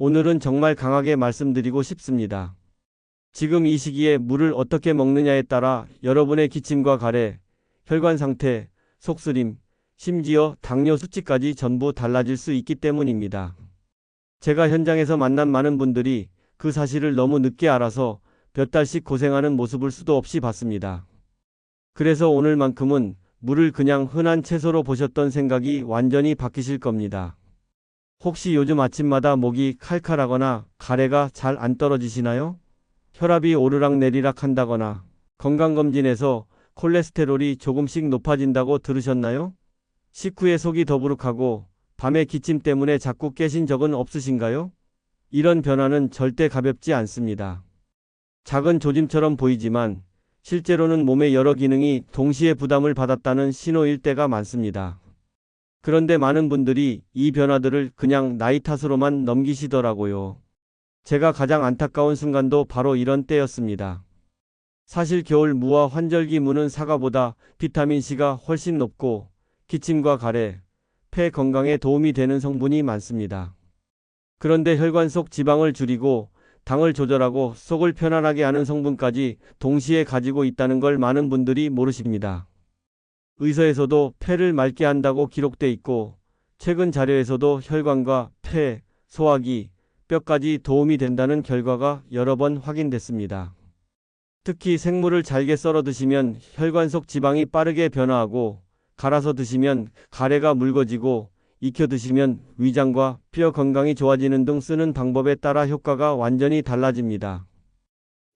오늘은 정말 강하게 말씀드리고 싶습니다. 지금 이 시기에 물을 어떻게 먹느냐에 따라 여러분의 기침과 가래, 혈관 상태, 속쓰림, 심지어 당뇨 수치까지 전부 달라질 수 있기 때문입니다. 제가 현장에서 만난 많은 분들이 그 사실을 너무 늦게 알아서 몇 달씩 고생하는 모습을 수도 없이 봤습니다. 그래서 오늘만큼은 물을 그냥 흔한 채소로 보셨던 생각이 완전히 바뀌실 겁니다. 혹시 요즘 아침마다 목이 칼칼하거나 가래가 잘 안 떨어지시나요? 혈압이 오르락내리락 한다거나 건강검진에서 콜레스테롤이 조금씩 높아진다고 들으셨나요? 식후에 속이 더부룩하고 밤에 기침 때문에 자꾸 깨신 적은 없으신가요? 이런 변화는 절대 가볍지 않습니다. 작은 조짐처럼 보이지만 실제로는 몸의 여러 기능이 동시에 부담을 받았다는 신호일 때가 많습니다. 그런데 많은 분들이 이 변화들을 그냥 나이 탓으로만 넘기시더라고요. 제가 가장 안타까운 순간도 바로 이런 때였습니다. 사실 겨울 무와 환절기 무는 사과보다 비타민C가 훨씬 높고 기침과 가래, 폐 건강에 도움이 되는 성분이 많습니다. 그런데 혈관 속 지방을 줄이고 당을 조절하고 속을 편안하게 하는 성분까지 동시에 가지고 있다는 걸 많은 분들이 모르십니다. 의서에서도 폐를 맑게 한다고 기록돼 있고 최근 자료에서도 혈관과 폐, 소화기, 뼈까지 도움이 된다는 결과가 여러 번 확인됐습니다. 특히 생물을 잘게 썰어 드시면 혈관 속 지방이 빠르게 변화하고 갈아서 드시면 가래가 묽어지고 익혀 드시면 위장과 뼈 건강이 좋아지는 등 쓰는 방법에 따라 효과가 완전히 달라집니다.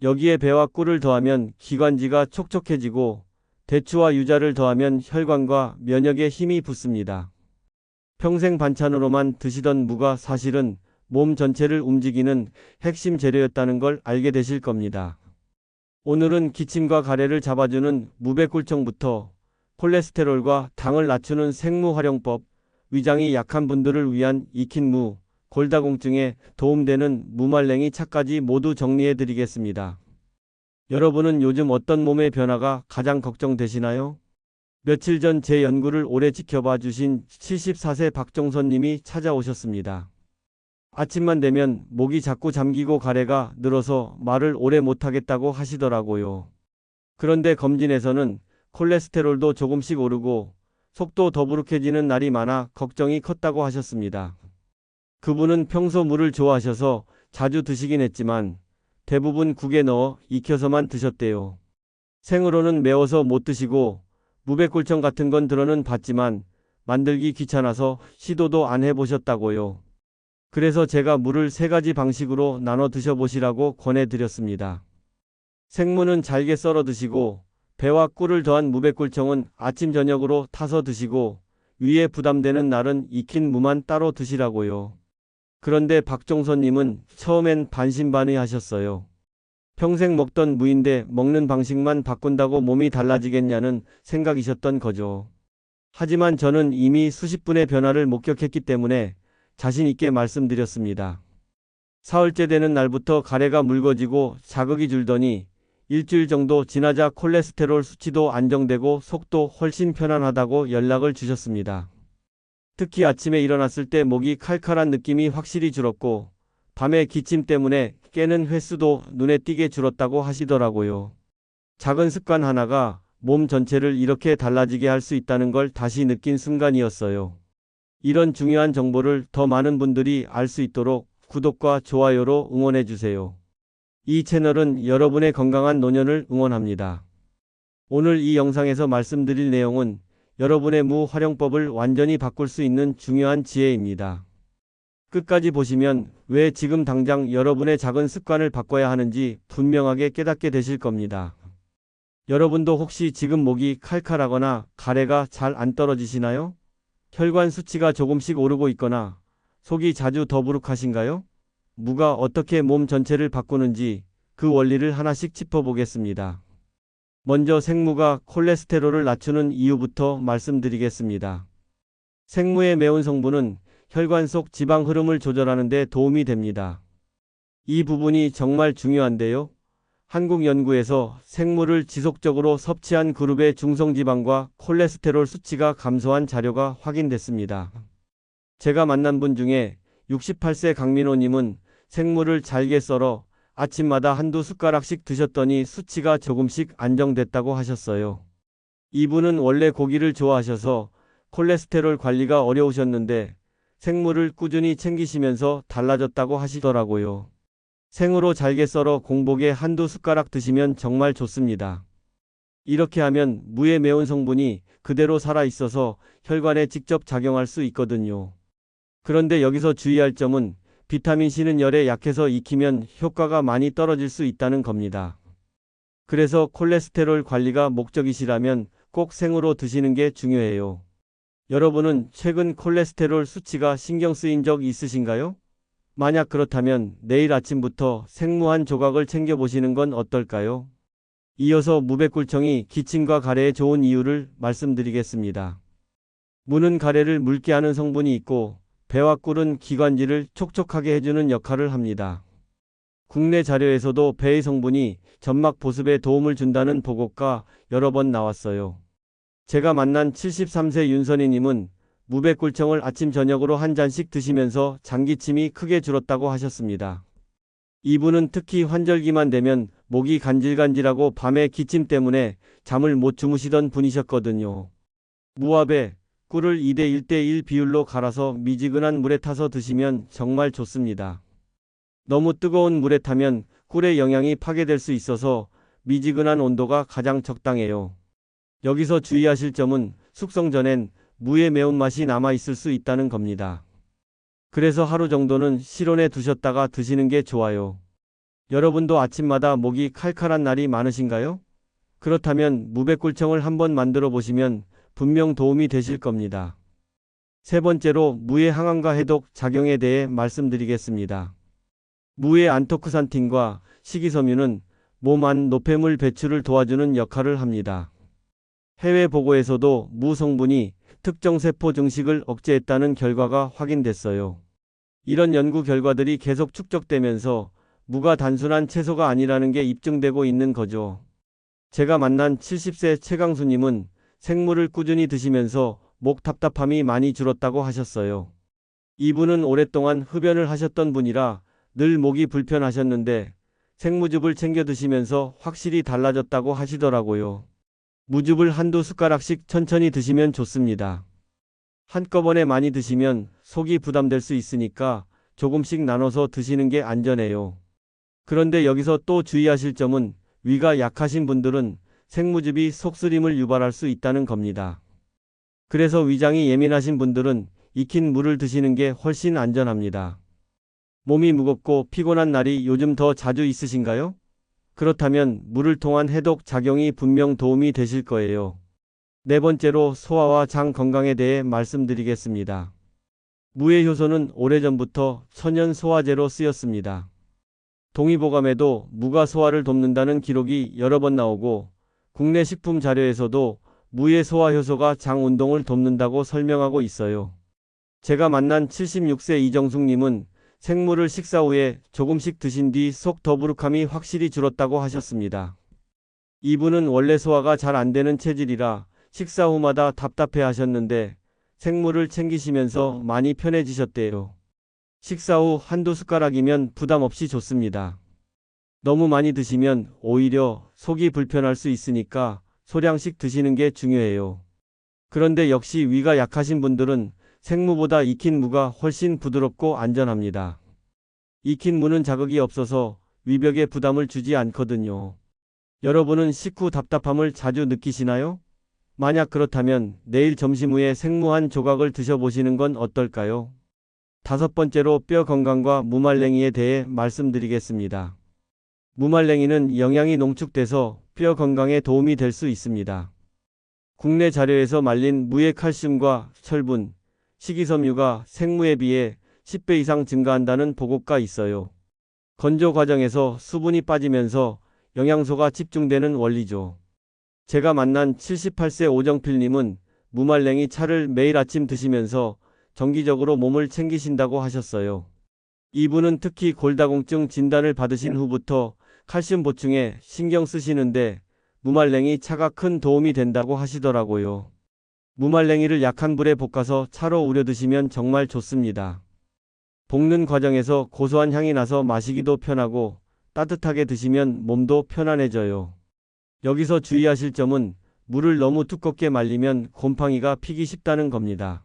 여기에 배와 꿀을 더하면 기관지가 촉촉해지고 대추와 유자를 더하면 혈관과 면역에 힘이 붙습니다. 평생 반찬으로만 드시던 무가 사실은 몸 전체를 움직이는 핵심 재료였다는 걸 알게 되실 겁니다. 오늘은 기침과 가래를 잡아주는 무배꿀청부터 콜레스테롤과 당을 낮추는 생무 활용법, 위장이 약한 분들을 위한 익힌 무, 골다공증에 도움되는 무말랭이 차까지 모두 정리해 드리겠습니다. 여러분은 요즘 어떤 몸의 변화가 가장 걱정되시나요? 며칠 전 제 연구를 오래 지켜봐 주신 74세 박종선 님이 찾아오셨습니다. 아침만 되면 목이 자꾸 잠기고 가래가 늘어서 말을 오래 못하겠다고 하시더라고요. 그런데 검진에서는 콜레스테롤도 조금씩 오르고 속도 더부룩해지는 날이 많아 걱정이 컸다고 하셨습니다. 그분은 평소 물을 좋아하셔서 자주 드시긴 했지만 대부분 국에 넣어 익혀서만 드셨대요. 생으로는 매워서 못 드시고 무배꿀청 같은 건 들어는 봤지만 만들기 귀찮아서 시도도 안 해보셨다고요. 그래서 제가 물을 3가지 방식으로 나눠 드셔보시라고 권해드렸습니다. 생무는 잘게 썰어 드시고 배와 꿀을 더한 무배꿀청은 아침 저녁으로 타서 드시고 위에 부담되는 날은 익힌 무만 따로 드시라고요. 그런데 박종선님은 처음엔 반신반의하셨어요. 평생 먹던 무인데 먹는 방식만 바꾼다고 몸이 달라지겠냐는 생각이셨던 거죠. 하지만 저는 이미 수십 분의 변화를 목격했기 때문에 자신 있게 말씀드렸습니다. 사흘째 되는 날부터 가래가 묽어지고 자극이 줄더니 일주일 정도 지나자 콜레스테롤 수치도 안정되고 속도 훨씬 편안하다고 연락을 주셨습니다. 특히 아침에 일어났을 때 목이 칼칼한 느낌이 확실히 줄었고 밤에 기침 때문에 깨는 횟수도 눈에 띄게 줄었다고 하시더라고요. 작은 습관 하나가 몸 전체를 이렇게 달라지게 할 수 있다는 걸 다시 느낀 순간이었어요. 이런 중요한 정보를 더 많은 분들이 알 수 있도록 구독과 좋아요로 응원해 주세요. 이 채널은 여러분의 건강한 노년을 응원합니다. 오늘 이 영상에서 말씀드릴 내용은 여러분의 무 활용법을 완전히 바꿀 수 있는 중요한 지혜입니다. 끝까지 보시면 왜 지금 당장 여러분의 작은 습관을 바꿔야 하는지 분명하게 깨닫게 되실 겁니다. 여러분도 혹시 지금 목이 칼칼하거나 가래가 잘 안 떨어지시나요? 혈관 수치가 조금씩 오르고 있거나 속이 자주 더부룩하신가요? 무가 어떻게 몸 전체를 바꾸는지 그 원리를 하나씩 짚어보겠습니다. 먼저 생무가 콜레스테롤을 낮추는 이유부터 말씀드리겠습니다. 생무의 매운 성분은 혈관 속 지방 흐름을 조절하는 데 도움이 됩니다. 이 부분이 정말 중요한데요. 한국 연구에서 생무를 지속적으로 섭취한 그룹의 중성지방과 콜레스테롤 수치가 감소한 자료가 확인됐습니다. 제가 만난 분 중에 68세 강민호님은 생물을 잘게 썰어 아침마다 한두 숟가락씩 드셨더니 수치가 조금씩 안정됐다고 하셨어요. 이분은 원래 고기를 좋아하셔서 콜레스테롤 관리가 어려우셨는데 생물을 꾸준히 챙기시면서 달라졌다고 하시더라고요. 생으로 잘게 썰어 공복에 한두 숟가락 드시면 정말 좋습니다. 이렇게 하면 무의 매운 성분이 그대로 살아있어서 혈관에 직접 작용할 수 있거든요. 그런데 여기서 주의할 점은 비타민C는 열에 약해서 익히면 효과가 많이 떨어질 수 있다는 겁니다. 그래서 콜레스테롤 관리가 목적이시라면 꼭 생으로 드시는 게 중요해요. 여러분은 최근 콜레스테롤 수치가 신경 쓰인 적 있으신가요? 만약 그렇다면 내일 아침부터 생무 한 조각을 챙겨보시는 건 어떨까요? 이어서 무백굴청이 기침과 가래에 좋은 이유를 말씀드리겠습니다. 무는 가래를 묽게 하는 성분이 있고 배와 꿀은 기관지를 촉촉하게 해주는 역할을 합니다. 국내 자료에서도 배의 성분이 점막 보습에 도움을 준다는 보고가 여러 번 나왔어요. 제가 만난 73세 윤선희님은 무백굴청을 아침 저녁으로 한 잔씩 드시면서 장기침이 크게 줄었다고 하셨습니다. 이분은 특히 환절기만 되면 목이 간질간질하고 밤에 기침 때문에 잠을 못 주무시던 분이셨거든요. 무와 배, 꿀을 2대1대1 비율로 갈아서 미지근한 물에 타서 드시면 정말 좋습니다. 너무 뜨거운 물에 타면 꿀의 영양이 파괴될 수 있어서 미지근한 온도가 가장 적당해요. 여기서 주의하실 점은 숙성 전엔 무의 매운맛이 남아있을 수 있다는 겁니다. 그래서 하루 정도는 실온에 두셨다가 드시는 게 좋아요. 여러분도 아침마다 목이 칼칼한 날이 많으신가요? 그렇다면 무백굴청을 한번 만들어 보시면 분명 도움이 되실 겁니다. 세 번째로 무의 항암과 해독 작용에 대해 말씀드리겠습니다. 무의 안토크산틴과 식이섬유는 몸 안 노폐물 배출을 도와주는 역할을 합니다. 해외 보고에서도 무 성분이 특정 세포 증식을 억제했다는 결과가 확인됐어요. 이런 연구 결과들이 계속 축적되면서 무가 단순한 채소가 아니라는 게 입증되고 있는 거죠. 제가 만난 70세 최강수님은 생물을 꾸준히 드시면서 목 답답함이 많이 줄었다고 하셨어요. 이분은 오랫동안 흡연을 하셨던 분이라 늘 목이 불편하셨는데 생무즙을 챙겨 드시면서 확실히 달라졌다고 하시더라고요. 무즙을 한두 숟가락씩 천천히 드시면 좋습니다. 한꺼번에 많이 드시면 속이 부담될 수 있으니까 조금씩 나눠서 드시는 게 안전해요. 그런데 여기서 또 주의하실 점은 위가 약하신 분들은 생무즙이 속쓰림을 유발할 수 있다는 겁니다. 그래서 위장이 예민하신 분들은 익힌 물을 드시는 게 훨씬 안전합니다. 몸이 무겁고 피곤한 날이 요즘 더 자주 있으신가요? 그렇다면 물을 통한 해독 작용이 분명 도움이 되실 거예요. 네 번째로 소화와 장 건강에 대해 말씀드리겠습니다. 무의 효소는 오래전부터 천연 소화제로 쓰였습니다. 동의보감에도 무가 소화를 돕는다는 기록이 여러 번 나오고 국내 식품 자료에서도 무의 소화 효소가 장 운동을 돕는다고 설명하고 있어요. 제가 만난 76세 이정숙님은 생물을 식사 후에 조금씩 드신 뒤 속 더부룩함이 확실히 줄었다고 하셨습니다. 이분은 원래 소화가 잘 안 되는 체질이라 식사 후마다 답답해 하셨는데 생물을 챙기시면서 많이 편해지셨대요. 식사 후 한두 숟가락이면 부담 없이 좋습니다. 너무 많이 드시면 오히려 속이 불편할 수 있으니까 소량씩 드시는 게 중요해요. 그런데 역시 위가 약하신 분들은 생무보다 익힌 무가 훨씬 부드럽고 안전합니다. 익힌 무는 자극이 없어서 위벽에 부담을 주지 않거든요. 여러분은 식후 답답함을 자주 느끼시나요? 만약 그렇다면 내일 점심 후에 생무 한 조각을 드셔보시는 건 어떨까요? 다섯 번째로 뼈 건강과 무말랭이에 대해 말씀드리겠습니다. 무말랭이는 영양이 농축돼서 뼈 건강에 도움이 될 수 있습니다. 국내 자료에서 말린 무의 칼슘과 철분, 식이섬유가 생무에 비해 10배 이상 증가한다는 보고가 있어요. 건조 과정에서 수분이 빠지면서 영양소가 집중되는 원리죠. 제가 만난 78세 오정필님은 무말랭이 차를 매일 아침 드시면서 정기적으로 몸을 챙기신다고 하셨어요. 이분은 특히 골다공증 진단을 받으신 후부터 칼슘 보충에 신경 쓰시는데 무말랭이 차가 큰 도움이 된다고 하시더라고요. 무말랭이를 약한 불에 볶아서 차로 우려 드시면 정말 좋습니다. 볶는 과정에서 고소한 향이 나서 마시기도 편하고 따뜻하게 드시면 몸도 편안해져요. 여기서 주의하실 점은 물을 너무 두껍게 말리면 곰팡이가 피기 쉽다는 겁니다.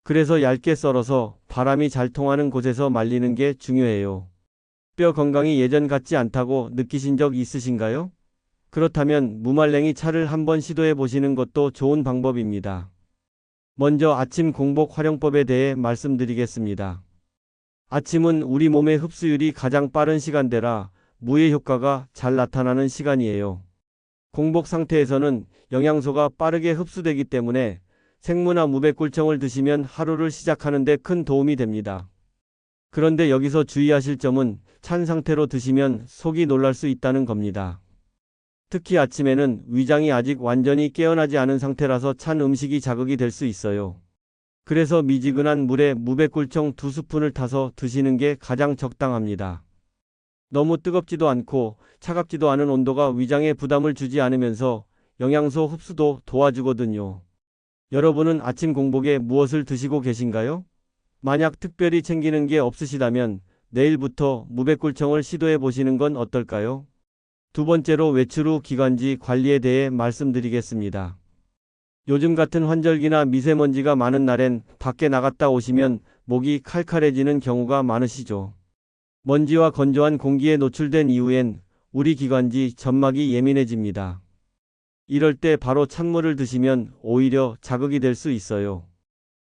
그래서 얇게 썰어서 바람이 잘 통하는 곳에서 말리는 게 중요해요. 뼈 건강이 예전 같지 않다고 느끼신 적 있으신가요? 그렇다면 무말랭이 차를 한번 시도해 보시는 것도 좋은 방법입니다. 먼저 아침 공복 활용법에 대해 말씀드리겠습니다. 아침은 우리 몸의 흡수율이 가장 빠른 시간대라 무의 효과가 잘 나타나는 시간이에요. 공복 상태에서는 영양소가 빠르게 흡수되기 때문에 생무나 무백굴청을 드시면 하루를 시작하는 데 큰 도움이 됩니다. 그런데 여기서 주의하실 점은 찬 상태로 드시면 속이 놀랄 수 있다는 겁니다. 특히 아침에는 위장이 아직 완전히 깨어나지 않은 상태라서 찬 음식이 자극이 될 수 있어요. 그래서 미지근한 물에 무백굴청 2스푼을 타서 드시는 게 가장 적당합니다. 너무 뜨겁지도 않고 차갑지도 않은 온도가 위장에 부담을 주지 않으면서 영양소 흡수도 도와주거든요. 여러분은 아침 공복에 무엇을 드시고 계신가요? 만약 특별히 챙기는 게 없으시다면 내일부터 무백굴청을 시도해 보시는 건 어떨까요? 두 번째로 외출 후 기관지 관리에 대해 말씀드리겠습니다. 요즘 같은 환절기나 미세먼지가 많은 날엔 밖에 나갔다 오시면 목이 칼칼해지는 경우가 많으시죠. 먼지와 건조한 공기에 노출된 이후엔 우리 기관지 점막이 예민해집니다. 이럴 때 바로 찬물을 드시면 오히려 자극이 될 수 있어요.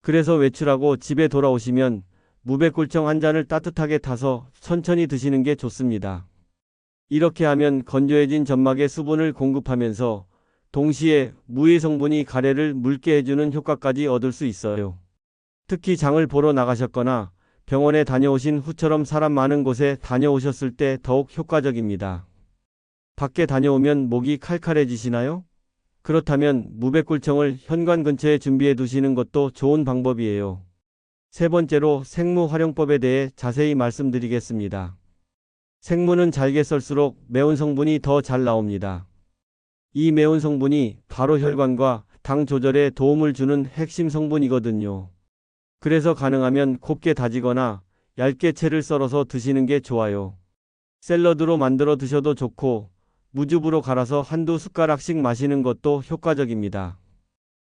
그래서 외출하고 집에 돌아오시면 무백굴청 한 잔을 따뜻하게 타서 천천히 드시는 게 좋습니다. 이렇게 하면 건조해진 점막에 수분을 공급하면서 동시에 무의 성분이 가래를 묽게 해주는 효과까지 얻을 수 있어요. 특히 장을 보러 나가셨거나 병원에 다녀오신 후처럼 사람 많은 곳에 다녀오셨을 때 더욱 효과적입니다. 밖에 다녀오면 목이 칼칼해지시나요? 그렇다면 무백굴청을 현관 근처에 준비해 두시는 것도 좋은 방법이에요. 세 번째로 생무 활용법에 대해 자세히 말씀드리겠습니다. 생무는 잘게 썰수록 매운 성분이 더 잘 나옵니다. 이 매운 성분이 바로 혈관과 당 조절에 도움을 주는 핵심 성분이거든요. 그래서 가능하면 곱게 다지거나 얇게 채를 썰어서 드시는 게 좋아요. 샐러드로 만들어 드셔도 좋고 무즙으로 갈아서 한두 숟가락씩 마시는 것도 효과적입니다.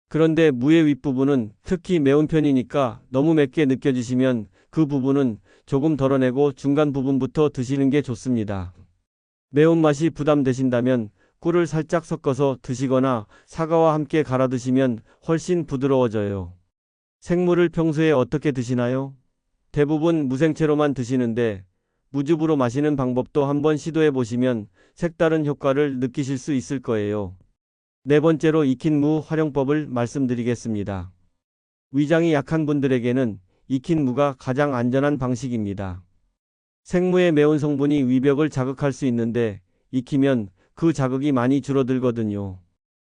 그런데 무의 윗부분은 특히 매운 편이니까 너무 맵게 느껴지시면 그 부분은 조금 덜어내고 중간 부분부터 드시는 게 좋습니다. 매운맛이 부담되신다면 꿀을 살짝 섞어서 드시거나 사과와 함께 갈아 드시면 훨씬 부드러워져요. 생무를 평소에 어떻게 드시나요? 대부분 무생채로만 드시는데 무즙으로 마시는 방법도 한번 시도해 보시면 색다른 효과를 느끼실 수 있을 거예요. 네 번째로 익힌 무 활용법을 말씀드리겠습니다. 위장이 약한 분들에게는 익힌 무가 가장 안전한 방식입니다. 생무의 매운 성분이 위벽을 자극할 수 있는데 익히면 그 자극이 많이 줄어들거든요.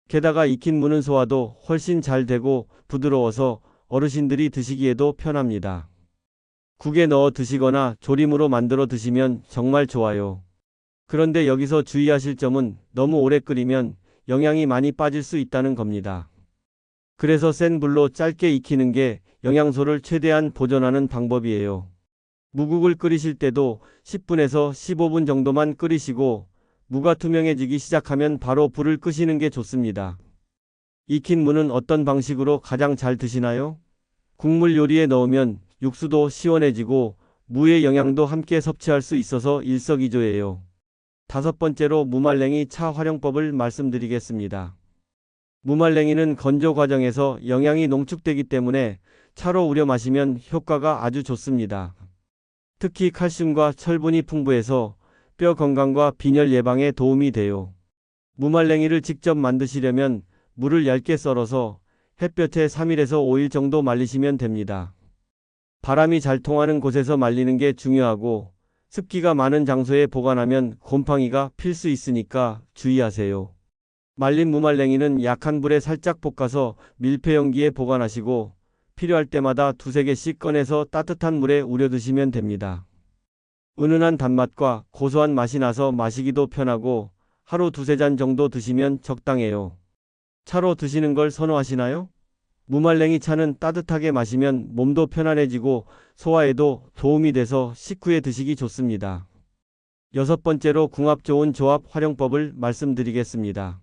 게다가 익힌 무는 소화도 훨씬 잘 되고 부드러워서 어르신들이 드시기에도 편합니다. 국에 넣어 드시거나 조림으로 만들어 드시면 정말 좋아요. 그런데 여기서 주의하실 점은 너무 오래 끓이면 영양이 많이 빠질 수 있다는 겁니다. 그래서 센 불로 짧게 익히는 게 영양소를 최대한 보존하는 방법이에요. 무국을 끓이실 때도 10분에서 15분 정도만 끓이시고 무가 투명해지기 시작하면 바로 불을 끄시는 게 좋습니다. 익힌 무는 어떤 방식으로 가장 잘 드시나요? 국물 요리에 넣으면 육수도 시원해지고 무의 영양도 함께 섭취할 수 있어서 일석이조예요. 다섯 번째로 무말랭이 차 활용법을 말씀드리겠습니다. 무말랭이는 건조 과정에서 영양이 농축되기 때문에 차로 우려 마시면 효과가 아주 좋습니다. 특히 칼슘과 철분이 풍부해서 뼈 건강과 빈혈 예방에 도움이 돼요. 무말랭이를 직접 만드시려면 물을 얇게 썰어서 햇볕에 3일에서 5일 정도 말리시면 됩니다. 바람이 잘 통하는 곳에서 말리는 게 중요하고 습기가 많은 장소에 보관하면 곰팡이가 필 수 있으니까 주의하세요. 말린 무말랭이는 약한 불에 살짝 볶아서 밀폐 용기에 보관하시고 필요할 때마다 두세 개씩 꺼내서 따뜻한 물에 우려 드시면 됩니다. 은은한 단맛과 고소한 맛이 나서 마시기도 편하고 하루 두세 잔 정도 드시면 적당해요. 차로 드시는 걸 선호하시나요? 무말랭이 차는 따뜻하게 마시면 몸도 편안해지고 소화에도 도움이 돼서 식후에 드시기 좋습니다. 여섯 번째로 궁합 좋은 조합 활용법을 말씀드리겠습니다.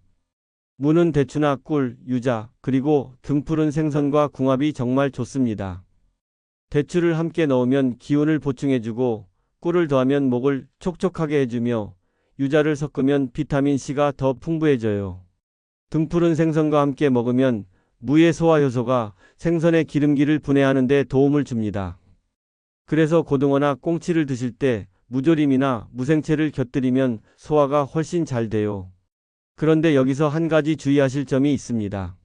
무는 대추나 꿀, 유자, 그리고 등푸른 생선과 궁합이 정말 좋습니다. 대추를 함께 넣으면 기운을 보충해주고 꿀을 더하면 목을 촉촉하게 해주며 유자를 섞으면 비타민C가 더 풍부해져요. 등푸른 생선과 함께 먹으면 무의 소화 효소가 생선의 기름기를 분해하는 데 도움을 줍니다. 그래서 고등어나 꽁치를 드실 때 무조림이나 무생채를 곁들이면 소화가 훨씬 잘 돼요. 그런데 여기서 한 가지 주의하실 점이 있습니다.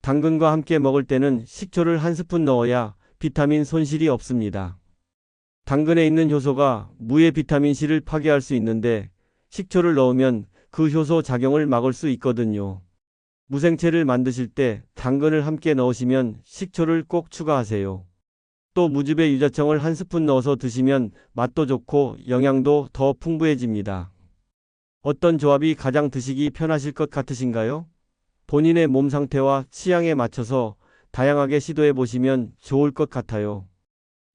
당근과 함께 먹을 때는 식초를 한 스푼 넣어야 비타민 손실이 없습니다. 당근에 있는 효소가 무의 비타민C를 파괴할 수 있는데 식초를 넣으면 그 효소 작용을 막을 수 있거든요. 무생채를 만드실 때 당근을 함께 넣으시면 식초를 꼭 추가하세요. 또 무즙에 유자청을 한 스푼 넣어서 드시면 맛도 좋고 영양도 더 풍부해집니다. 어떤 조합이 가장 드시기 편하실 것 같으신가요? 본인의 몸 상태와 취향에 맞춰서 다양하게 시도해 보시면 좋을 것 같아요.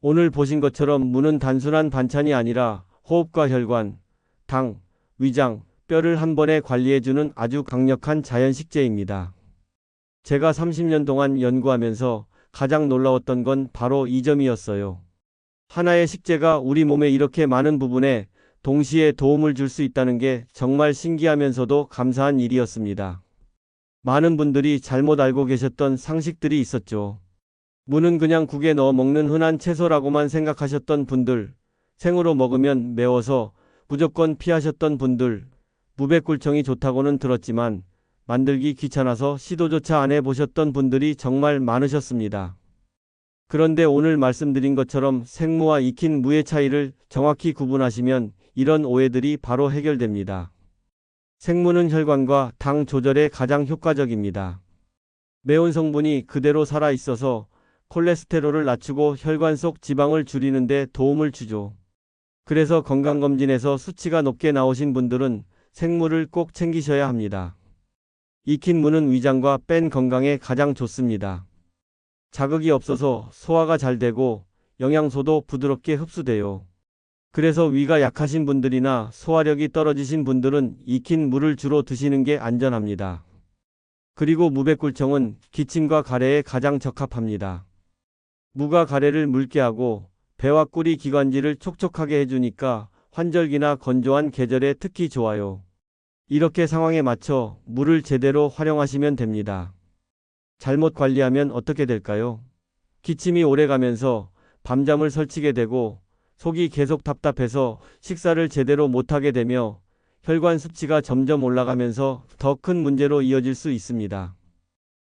오늘 보신 것처럼 무는 단순한 반찬이 아니라 호흡과 혈관, 당, 위장, 뼈를 한 번에 관리해주는 아주 강력한 자연식재입니다. 제가 30년 동안 연구하면서 가장 놀라웠던 건 바로 이 점이었어요. 하나의 식재가 우리 몸에 이렇게 많은 부분에 동시에 도움을 줄 수 있다는 게 정말 신기하면서도 감사한 일이었습니다. 많은 분들이 잘못 알고 계셨던 상식들이 있었죠. 무는 그냥 국에 넣어 먹는 흔한 채소라고만 생각하셨던 분들, 생으로 먹으면 매워서 무조건 피하셨던 분들, 무백굴청이 좋다고는 들었지만 만들기 귀찮아서 시도조차 안 해보셨던 분들이 정말 많으셨습니다. 그런데 오늘 말씀드린 것처럼 생무와 익힌 무의 차이를 정확히 구분하시면 이런 오해들이 바로 해결됩니다. 생무는 혈관과 당 조절에 가장 효과적입니다. 매운 성분이 그대로 살아 있어서 콜레스테롤을 낮추고 혈관 속 지방을 줄이는 데 도움을 주죠. 그래서 건강검진에서 수치가 높게 나오신 분들은 생무를 꼭 챙기셔야 합니다. 익힌 무는 위장과 뺀 건강에 가장 좋습니다. 자극이 없어서 소화가 잘 되고 영양소도 부드럽게 흡수돼요. 그래서 위가 약하신 분들이나 소화력이 떨어지신 분들은 익힌 무를 주로 드시는 게 안전합니다. 그리고 무백굴청은 기침과 가래에 가장 적합합니다. 무가 가래를 묽게 하고 배와 꿀이 기관지를 촉촉하게 해주니까 환절기나 건조한 계절에 특히 좋아요. 이렇게 상황에 맞춰 무를 제대로 활용하시면 됩니다. 잘못 관리하면 어떻게 될까요? 기침이 오래가면서 밤잠을 설치게 되고 속이 계속 답답해서 식사를 제대로 못하게 되며 혈관 수치가 점점 올라가면서 더 큰 문제로 이어질 수 있습니다.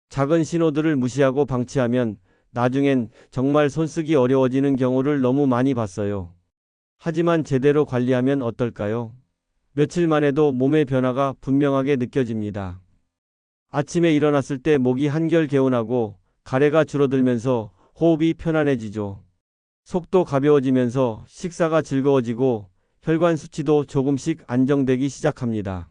작은 신호들을 무시하고 방치하면 나중엔 정말 손쓰기 어려워지는 경우를 너무 많이 봤어요. 하지만 제대로 관리하면 어떨까요? 며칠만 해도 몸의 변화가 분명하게 느껴집니다. 아침에 일어났을 때 목이 한결 개운하고 가래가 줄어들면서 호흡이 편안해지죠. 속도 가벼워지면서 식사가 즐거워지고 혈관 수치도 조금씩 안정되기 시작합니다.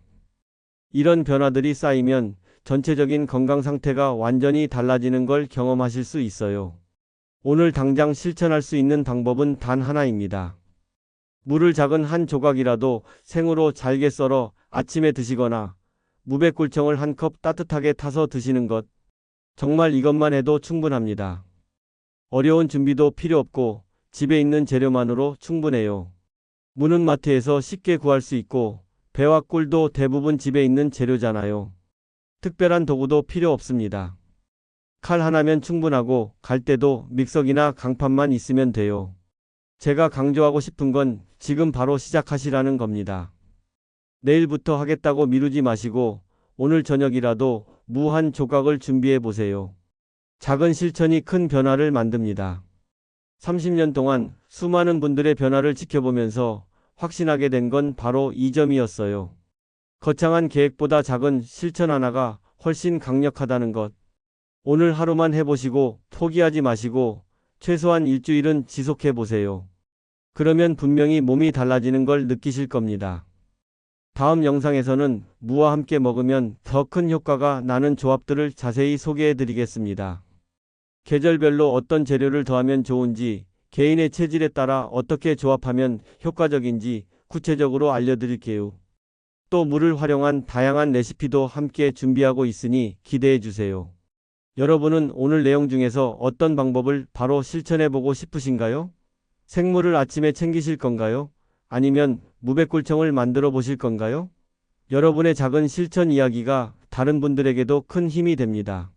이런 변화들이 쌓이면 전체적인 건강 상태가 완전히 달라지는 걸 경험하실 수 있어요. 오늘 당장 실천할 수 있는 방법은 단 하나입니다. 무를 작은 한 조각이라도 생으로 잘게 썰어 아침에 드시거나 무백굴청을 한 컵 따뜻하게 타서 드시는 것. 정말 이것만 해도 충분합니다. 어려운 준비도 필요 없고 집에 있는 재료만으로 충분해요. 무는 마트에서 쉽게 구할 수 있고 배와 꿀도 대부분 집에 있는 재료잖아요. 특별한 도구도 필요 없습니다. 칼 하나면 충분하고 갈대도 믹서기나 강판만 있으면 돼요. 제가 강조하고 싶은 건 지금 바로 시작하시라는 겁니다. 내일부터 하겠다고 미루지 마시고 오늘 저녁이라도 무 한 조각을 준비해 보세요. 작은 실천이 큰 변화를 만듭니다. 30년 동안 수많은 분들의 변화를 지켜보면서 확신하게 된 건 바로 이 점이었어요. 거창한 계획보다 작은 실천 하나가 훨씬 강력하다는 것. 오늘 하루만 해보시고 포기하지 마시고 최소한 일주일은 지속해 보세요. 그러면 분명히 몸이 달라지는 걸 느끼실 겁니다. 다음 영상에서는 무와 함께 먹으면 더 큰 효과가 나는 조합들을 자세히 소개해 드리겠습니다. 계절별로 어떤 재료를 더하면 좋은지, 개인의 체질에 따라 어떻게 조합하면 효과적인지 구체적으로 알려드릴게요. 또 물을 활용한 다양한 레시피도 함께 준비하고 있으니 기대해 주세요. 여러분은 오늘 내용 중에서 어떤 방법을 바로 실천해 보고 싶으신가요? 생물을 아침에 챙기실 건가요? 아니면 무백골청을 만들어 보실 건가요? 여러분의 작은 실천 이야기가 다른 분들에게도 큰 힘이 됩니다.